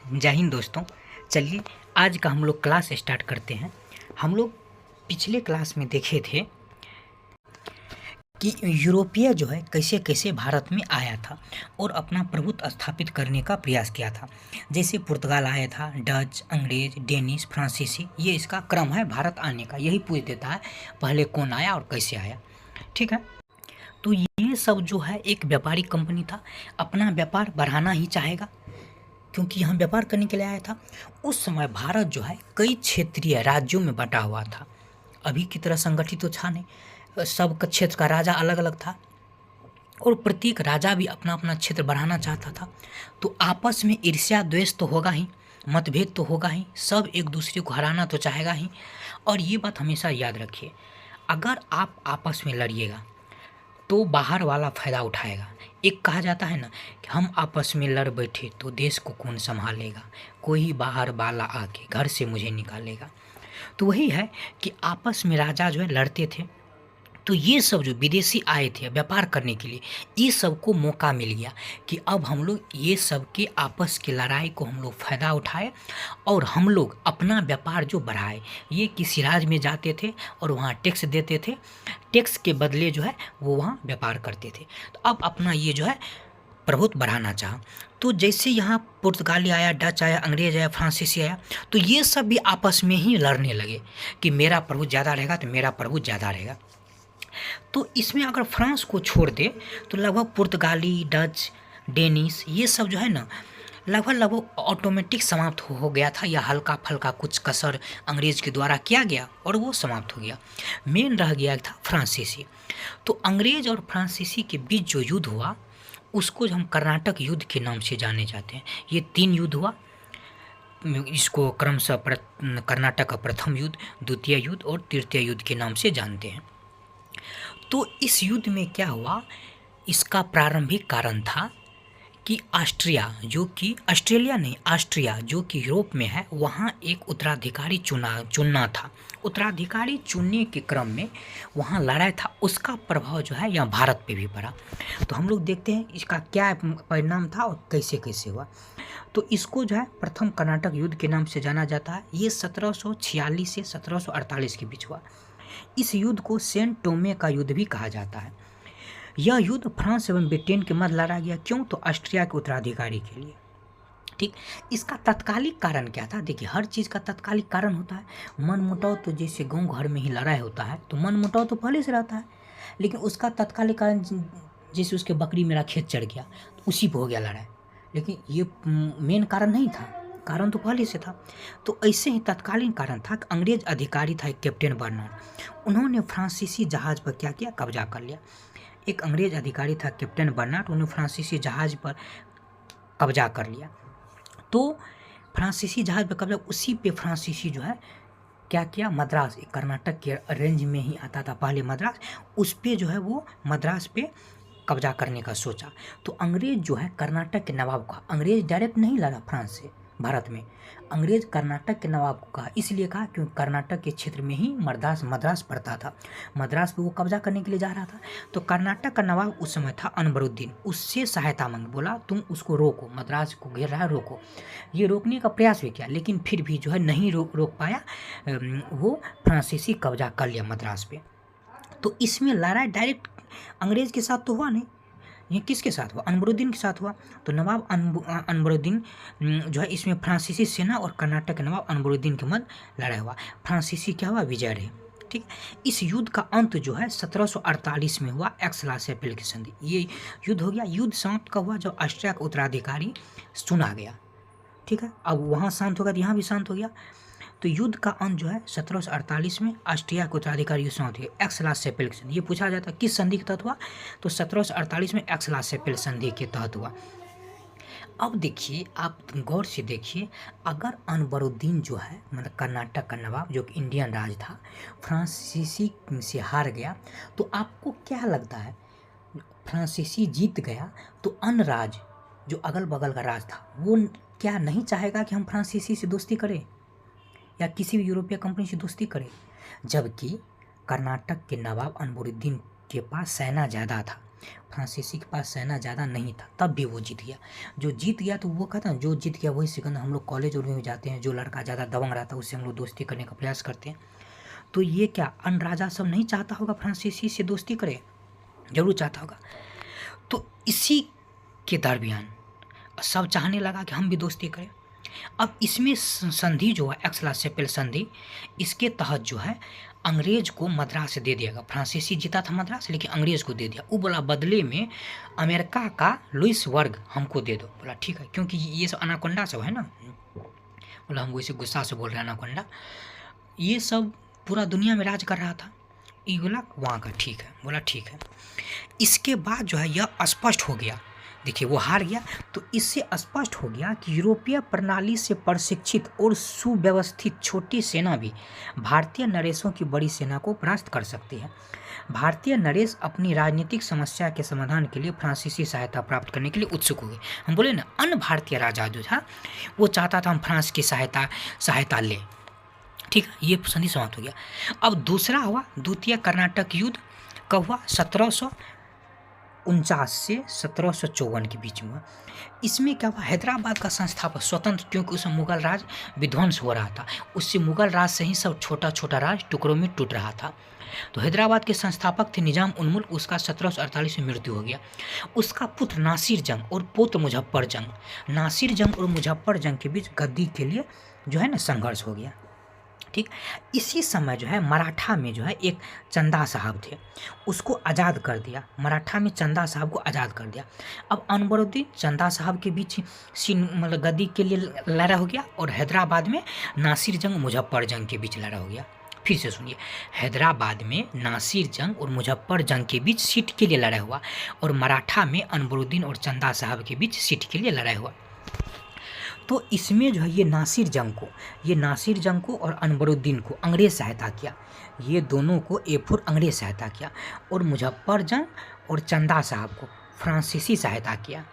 जय हिंद दोस्तों। चलिए आज का हम लोग क्लास स्टार्ट करते हैं। हम लोग पिछले क्लास में देखे थे कि यूरोपीय जो है कैसे कैसे भारत में आया था और अपना प्रभुत्व स्थापित करने का प्रयास किया था। जैसे पुर्तगाल आया था, डच, अंग्रेज, डेनिश, फ्रांसीसी, ये इसका क्रम है भारत आने का। यही पूछ देता है पहले कौन आया और कैसे आया। ठीक है, तो ये सब जो है एक व्यापारिक कंपनी था, अपना व्यापार बढ़ाना ही चाहेगा क्योंकि यहाँ व्यापार करने के लिए आया था। उस समय भारत जो है कई क्षेत्रीय राज्यों में बटा हुआ था। अभी की तरह संगठित तो था नहीं, सब क्षेत्र का राजा अलग अलग था और प्रत्येक राजा भी अपना अपना क्षेत्र बढ़ाना चाहता था। तो आपस में ईर्ष्या द्वेष तो होगा ही, मतभेद तो होगा ही, सब एक दूसरे को हराना तो चाहेगा ही। और ये बात हमेशा याद रखिए, अगर आप आपस में लड़िएगा तो बाहर वाला फ़ायदा उठाएगा। एक कहा जाता है ना कि हम आपस में लड़ बैठे तो देश को कौन संभालेगा, कोई बाहर वाला आके घर से मुझे निकालेगा। तो वही है कि आपस में राजा जो है लड़ते थे। तो ये सब जो विदेशी आए थे व्यापार करने के लिए, ये सब को मौका मिल गया कि अब हम लोग ये सब के आपस की लड़ाई को हम लोग फ़ायदा उठाए और हम लोग अपना व्यापार जो बढ़ाए। ये किसी राज्य में जाते थे और वहाँ टैक्स देते थे, टैक्स के बदले जो है वो वहाँ व्यापार करते थे। तो अब अपना ये जो है प्रभुत्व बढ़ाना चाहा। तो जैसे यहाँ पुर्तगाली आया, डच आया, अंग्रेज आया, फ्रांसीसी आया, तो ये सब भी आपस में ही लड़ने लगे कि मेरा प्रभुत्व ज़्यादा रहेगा तो मेरा प्रभुत्व ज़्यादा रहेगा। तो इसमें अगर फ्रांस को छोड़ दे तो लगभग पुर्तगाली, डच, डेनिश ये सब जो है ना लगभग ऑटोमेटिक समाप्त हो गया था, या हल्का फल्का कुछ कसर अंग्रेज के द्वारा किया गया और वो समाप्त हो गया। मेन रह गया था फ्रांसीसी। तो अंग्रेज और फ्रांसीसी के बीच जो युद्ध हुआ उसको हम कर्नाटक युद्ध के नाम से जाने जाते हैं। ये 3 युद्ध हुआ, इसको क्रमशः कर्नाटक का प्रथम युद्ध, द्वितीय युद्ध और तृतीय युद्ध के नाम से जानते हैं। तो इस युद्ध में क्या हुआ, इसका प्रारंभिक कारण था कि ऑस्ट्रिया, जो कि ऑस्ट्रेलिया नहीं, ऑस्ट्रिया जो कि यूरोप में है, वहाँ एक उत्तराधिकारी चुनना था। उत्तराधिकारी चुनने के क्रम में वहाँ लड़ाई था, उसका प्रभाव जो है यहाँ भारत पे भी पड़ा। तो हम लोग देखते हैं इसका क्या परिणाम था और कैसे कैसे हुआ। तो इसको जो है प्रथम कर्नाटक युद्ध के नाम से जाना जाता है। ये 1746 से 1748 के बीच हुआ। इस युद्ध को सेंट टोमे का युद्ध भी कहा जाता है। यह युद्ध फ्रांस एवं ब्रिटेन के मध्य लड़ा गया। क्यों? तो ऑस्ट्रिया के उत्तराधिकारी के लिए। ठीक, इसका तत्कालिक कारण क्या था? देखिए, हर चीज़ का तत्कालिक कारण होता है। मनमुटाव तो जैसे गांव घर में ही लड़ाई होता है तो मनमुटाव तो पहले से रहता है, लेकिन उसका तत्कालिक कारण जैसे उसके बकरी मेरा खेत चढ़ गया तो उसी पर हो गया लड़ाई, लेकिन ये मेन कारण नहीं था, कारण तो पहले से था। तो ऐसे ही तत्कालीन कारण था कि अंग्रेज अधिकारी था एक कैप्टन बर्नार्ड, उन्होंने फ्रांसीसी जहाज़ पर क्या किया, कब्जा कर लिया। एक अंग्रेज अधिकारी था कैप्टन बर्नार्ड, उन्होंने फ्रांसीसी जहाज़ पर कब्जा कर लिया। तो फ्रांसीसी जहाज़ पर कब्जा, उसी पे फ्रांसीसी जो है क्या किया, मद्रास, एक कर्नाटक के रेंज में ही आता था पहले मद्रास, उस पे जो है वो मद्रास पे कब्जा करने का सोचा। तो अंग्रेज जो है कर्नाटक के नवाब का, अंग्रेज डायरेक्ट नहीं लड़ा फ्रांस से भारत में, अंग्रेज कर्नाटक के नवाब को कहा, इसलिए कहा क्योंकि कर्नाटक के क्षेत्र में ही मद्रास पड़ता था, मद्रास पे वो कब्जा करने के लिए जा रहा था। तो कर्नाटक का नवाब उस समय था अनबरुद्दीन, उससे सहायता मांगी, बोला तुम उसको रोको, मद्रास को घेर रहा है रोको। ये रोकने का प्रयास भी किया, लेकिन फिर भी जो है नहीं रोक पाया, वो फ्रांसीसी कब्जा कर लिया मद्रास पे। तो इसमें लड़ाई डायरेक्ट अंग्रेज के साथ तो हुआ नहीं, ये किसके साथ हुआ, अनबरुद्दीन के साथ हुआ। तो नवाब अनबरुद्दीन जो है, इसमें फ्रांसीसी सेना और कर्नाटक के नवाब अनबरुद्दीन के मध्य लड़ाई हुआ। फ्रांसीसी क्या हुआ, विजय रहे। ठीक, इस युद्ध का अंत जो है 1748 में हुआ, एक्स-ला-चैपेल की संधि। ये युद्ध हो गया। युद्ध समाप्त कब हुआ, जब ऑस्ट्रिया का उत्तराधिकारी चुना गया। ठीक है, अब वहाँ शांत हो गया तो यहाँ भी शांत हो गया। तो युद्ध का अंत जो है 1748 में ऑस्ट्रिया के उत्तराधिकारी युद्ध समाप्त हुए, एक्स-ला-चैपेल की संधि। ये पूछा जाता है किस संधि के तहत हुआ, तो 1748 में एक्स-ला-चैपेल संधि के तहत हुआ। अब देखिए, आप गौर से देखिए, अगर अनबरुद्दीन जो है मतलब कर्नाटक का नवाब जो कि इंडियन राज था, फ्रांसीसी से हार गया, तो आपको क्या लगता है, फ्रांसीसी जीत गया तो अन्य राज जो अगल बगल का राज था वो क्या नहीं चाहेगा कि हम फ्रांसीसी से दोस्ती करें या किसी भी यूरोपीय कंपनी से दोस्ती करें? जबकि कर्नाटक के नवाब अनबरुद्दीन के पास सेना ज़्यादा था, फ्रांसीसी के पास सेना ज़्यादा नहीं था, तब भी वो जीत गया। जो जीत गया तो वो कहता है जो जीत गया वही सिकंदर। हम लोग कॉलेज और में जाते हैं, जो लड़का ज़्यादा दबंग रहता है उससे हम लोग दोस्ती करने का प्रयास करते हैं। तो ये क्या अन्य राजा सब नहीं चाहता होगा फ्रांसीसी से दोस्ती करे? जरूर चाहता होगा। तो इसी के दरमियान सब चाहने लगा कि हम भी दोस्ती करें। अब इसमें संधि जो है एक्स-ला-चैपेल संधि, इसके तहत जो है अंग्रेज को मद्रास दे दिया गया। फ्रांसीसी जीता था मद्रास, लेकिन अंग्रेज को दे दिया। वो बोला बदले में अमेरिका का लुइस वर्ग हमको दे दो। बोला ठीक है, क्योंकि ये सब अनाकोंडा सब है ना। बोला हम वैसे गुस्सा से बोल रहे हैं अनाकोंडा, ये सब पूरा दुनिया में राज कर रहा था। ये बोला वहाँ का ठीक है। बोला ठीक है। इसके बाद जो है यह स्पष्ट हो गया, देखिए वो हार गया, तो इससे स्पष्ट हो गया कि यूरोपीय प्रणाली से प्रशिक्षित और सुव्यवस्थित छोटी सेना भी भारतीय नरेशों की बड़ी सेना को परास्त कर सकती है। भारतीय नरेश अपनी राजनीतिक समस्या के समाधान के लिए फ्रांसीसी सहायता प्राप्त करने के लिए उत्सुक हो गए। हम बोले ना, अन्य भारतीय राजा जो था वो चाहता था हम फ्रांस की सहायता लें। ठीक है, ये संधि समाप्त हो गया। अब दूसरा हुआ द्वितीय कर्नाटक युद्ध। कब हुआ? 1749 से 1754 के बीच में। इसमें क्या हुआ? हैदराबाद का संस्थापक स्वतंत्र, क्योंकि उसमें मुगल राज विध्वंस हो रहा था, उससे मुगल राज से ही सब छोटा छोटा राज टुकड़ों में टूट रहा था। तो हैदराबाद के संस्थापक थे निजाम उल मुल्क, उसका 1748 में मृत्यु हो गया। उसका पुत्र नासिर जंग और पौत्र मुजफ्फर जंग, नासिर जंग और मुजफ्फर जंग के बीच गद्दी के लिए जो है ना संघर्ष हो गया। ठीक, इसी समय जो है मराठा में जो है एक चंदा साहब थे, उसको आज़ाद कर दिया। मराठा में चंदा साहब को आज़ाद कर दिया। अब अनवरुद्दीन चंदा साहब के बीच मतलब गद्दी के लिए लड़ा हो गया, और हैदराबाद में नासिर जंग मुजफ्फर जंग के बीच लड़ा हो गया। फिर से सुनिए, हैदराबाद में नासिर जंग और मुजफ्फर जंग के बीच सीट के लिए लड़ा हुआ, और मराठा में अनवरुद्दीन और चंदा साहब के बीच सीट के लिए लड़ा हुआ। तो इसमें जो है ये नासिर जंग को और अनवरुद्दीन को अंग्रेज़ सहायता किया। ये दोनों को एफुर अंग्रेज़ सहायता किया, और मुजफ्फर जंग और चंदा साहब को फ्रांसीसी सहायता किया।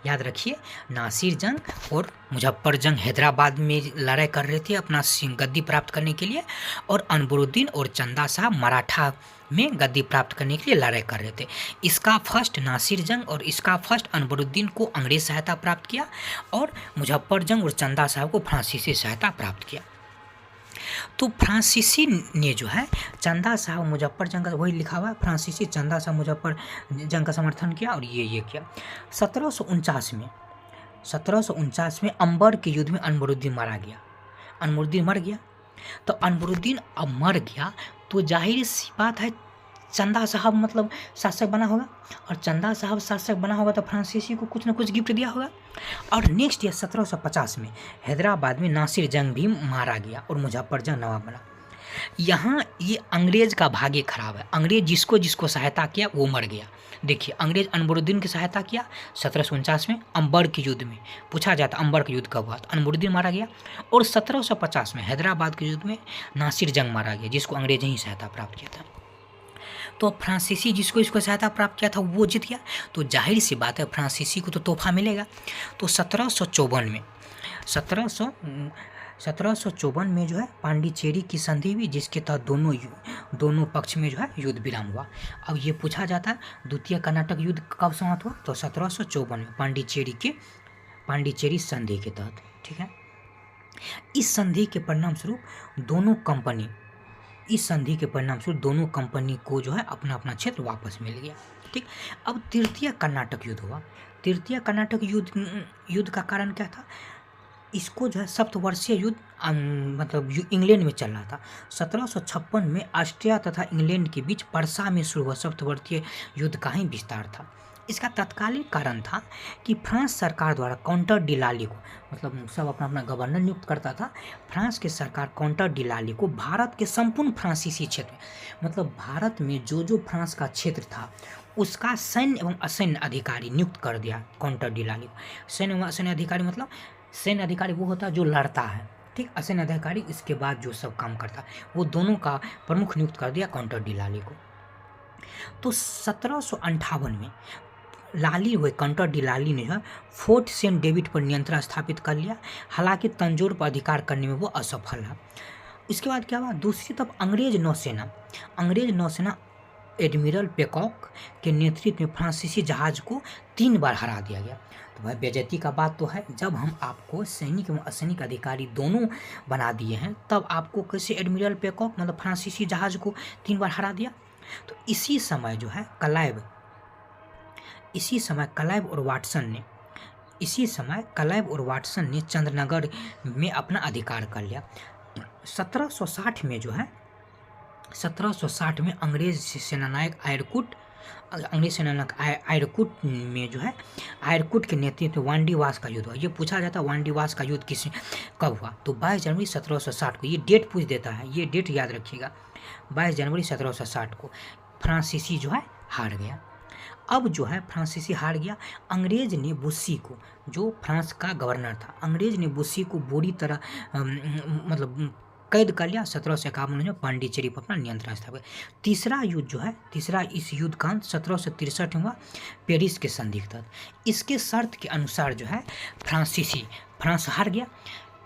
याद रखिए, नासिर जंग और मुजफ्फर जंग हैदराबाद में लड़ाई कर रहे थे अपना गद्दी प्राप्त करने के लिए, और अनवरुद्दीन और चंदा साहब मराठा में गद्दी प्राप्त करने के लिए लड़ाई कर रहे थे। इसका फर्स्ट नासिर जंग और इसका फर्स्ट अनवरुद्दीन को अंग्रेज सहायता प्राप्त किया, और मुजफ्फर जंग और चंदा साहब को फ्रांसीसी सहायता प्राप्त किया। तो फ्रांसीसी ने जो है चंदा साहब मुजफ्फर जंग का, वही लिखा हुआ है, फ्रांसीसी चंदा साहब मुजफ्फर जंग का समर्थन किया, और ये किया। 1749 में अंबर के युद्ध में अनवरुद्दीन मारा गया। अनवरुद्दीन मर गया, तो अनवरुद्दीन अब मर गया तो जाहिर सी बात है चंदा साहब मतलब शासक बना होगा, और चंदा साहब शासक बना होगा तो फ्रांसीसी को कुछ ना कुछ गिफ्ट दिया होगा। और नेक्स्ट ईयर 1750 में हैदराबाद में नासिर जंग भी मारा गया और मुजफ्फर जंग नवाब बना। यहाँ ये अंग्रेज का भाग्य खराब है। अंग्रेज जिसको जिसको सहायता किया वो मर गया। देखिए, अंग्रेज अनवरुद्दीन की सहायता किया 1749 में अंबर के युद्ध में। पूछा जाता अंबर का युद्ध कब हुआ, तो अनवरुद्दीन मारा गया। और 1750 में हैदराबाद के युद्ध में नासिर जंग मारा गया, जिसको अंग्रेज ही सहायता प्राप्त किया था। तो फ्रांसीसी जिसको इसको सहायता प्राप्त किया था वो जीत गया, तो जाहिर सी बात है फ्रांसीसी को तो तोहफा मिलेगा। तो 1754 में जो है पांडिचेरी की संधि हुई, जिसके तहत दोनों पक्ष में जो है युद्ध विराम हुआ। अब ये पूछा जाता है द्वितीय कर्नाटक युद्ध कब समाप्त हुआ, तो 1754 में पांडिचेरी संधि के तहत। ठीक है, इस संधि के परिणाम स्वरूप दोनों कंपनी को जो है अपना अपना क्षेत्र वापस मिल गया। ठीक, अब तृतीय कर्नाटक युद्ध हुआ। तृतीय कर्नाटक युद्ध का कारण क्या था? इसको जो है सप्तवर्षीय युद्ध मतलब इंग्लैंड में चल रहा था। 1756 में ऑस्ट्रिया तथा इंग्लैंड के बीच परसा में शुरू हुआ सप्तवर्षीय युद्ध का ही विस्तार था। इसका तत्कालिक कारण था कि फ्रांस सरकार द्वारा काउंटर डी लाली को, मतलब सब अपना अपना गवर्नर नियुक्त करता था, फ्रांस की सरकार काउंटर डी लाली को भारत के संपूर्ण फ्रांसीसी क्षेत्र, मतलब भारत में जो फ्रांस का क्षेत्र था उसका सैन्य एवं असैन्य अधिकारी नियुक्त कर दिया काउंटर डी लाली को। सैन्य एवं असैन्य अधिकारी मतलब सैन्य अधिकारी वो होता है जो लड़ता है, ठीक, असैन्य अधिकारी इसके बाद जो सब काम करता है, वो दोनों का प्रमुख नियुक्त कर दिया काउंटर डी लाली को। तो 1758 में लाली हुए काउंटर डी लाली ने फोर्ट सेंट डेविड पर नियंत्रण स्थापित कर लिया, हालांकि तंजौर पर अधिकार करने में वो असफल रहा। इसके बाद क्या हुआ? दूसरी तरफ अंग्रेज नौसेना एडमिरल पेकॉक के नेतृत्व में फ्रांसीसी जहाज को 3 बार हरा दिया गया। तो भाई बेइज्जती का बात तो है, जब हम आपको सैनिक एवं असैनिक अधिकारी दोनों बना दिए हैं तब आपको कैसे एडमिरल पेकॉक मतलब फ्रांसीसी जहाज को 3 बार हरा दिया। तो इसी समय जो है क्लाइव और वाटसन ने चंद्रनगर में अपना अधिकार कर लिया। 1760 में अंग्रेज सेनानायक आयरकुट में जो है आयरकुट के नेतृत्व में वांडीवास का युद्ध हुआ। ये पूछा जाता है वांडीवास का युद्ध कब हुआ, तो 22 जनवरी 1760 को। ये डेट पूछ देता है, ये डेट याद रखिएगा। 22 जनवरी 1760 को फ्रांसीसी जो है हार गया। अब जो है फ्रांसीसी हार गया। अंग्रेज ने बुस्सी को, जो फ्रांस का गवर्नर था, अंग्रेज ने बुस्सी को बुरी तरह मतलब कैद कर लिया। 1751 में पांडिचेरी पर अपना नियंत्रण स्थापित। तीसरा इस युद्ध का 1763 में हुआ पेरिस के संधि के तहत। इसके शर्त के अनुसार जो है फ्रांस हार गया।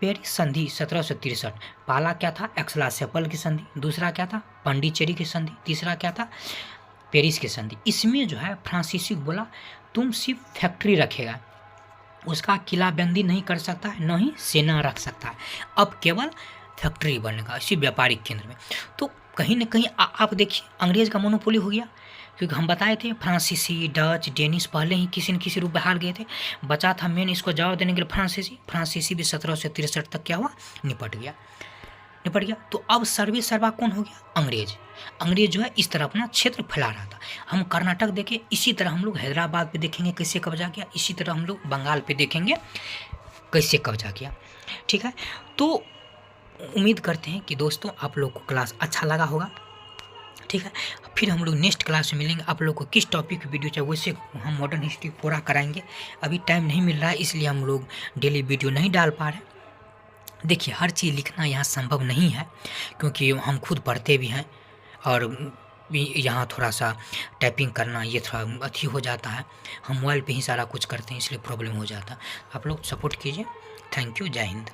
पेरिस संधि 1763, पहला क्या था एक्स-ला-चैपल की संधि, दूसरा क्या था पांडिचेरी की संधि, तीसरा क्या था पेरिस की संधि। इसमें जो है फ्रांसीसी को बोला तुम सिर्फ फैक्ट्री रखेगा, उसका किलाबंदी नहीं कर सकता है, न ही सेना रख सकता है, अब केवल फैक्ट्री बनेगा इसी व्यापारिक केंद्र में। तो कहीं ना कहीं आप देखिए अंग्रेज का मोनोपोली हो गया, क्योंकि हम बताए थे फ्रांसीसी डच डेनिश पहले ही किसी न किसी रूप में हार गए थे। बचा था मेन इसको जवाब देने के लिए फ्रांसीसी भी 1763 तक क्या हुआ निपट गया। तो अब सर्वा कौन हो गया अंग्रेज जो है इस तरह अपना क्षेत्र फैला रहा था। हम कर्नाटक देखें, इसी तरह हम लोग हैदराबाद पे देखेंगे कैसे कब्जा किया, इसी तरह हम लोग बंगाल पे देखेंगे कैसे कब्जा किया। ठीक है, तो उम्मीद करते हैं कि दोस्तों आप लोग को क्लास अच्छा लगा होगा। ठीक है, फिर हम लोग नेक्स्ट क्लास में मिलेंगे। आप लोग को किस टॉपिक की वीडियो चाहिए वैसे हम मॉडर्न हिस्ट्री पूरा कराएंगे। अभी टाइम नहीं मिल रहा है इसलिए हम लोग डेली वीडियो नहीं डाल पा रहे। देखिए हर चीज़ लिखना यहाँ संभव नहीं है, क्योंकि हम खुद पढ़ते भी हैं और यहाँ थोड़ा सा टाइपिंग करना ये थोड़ा अथी हो जाता है। हम मोबाइल पे ही सारा कुछ करते हैं इसलिए प्रॉब्लम हो जाता है। आप लोग सपोर्ट कीजिए। थैंक यू, जय हिंद।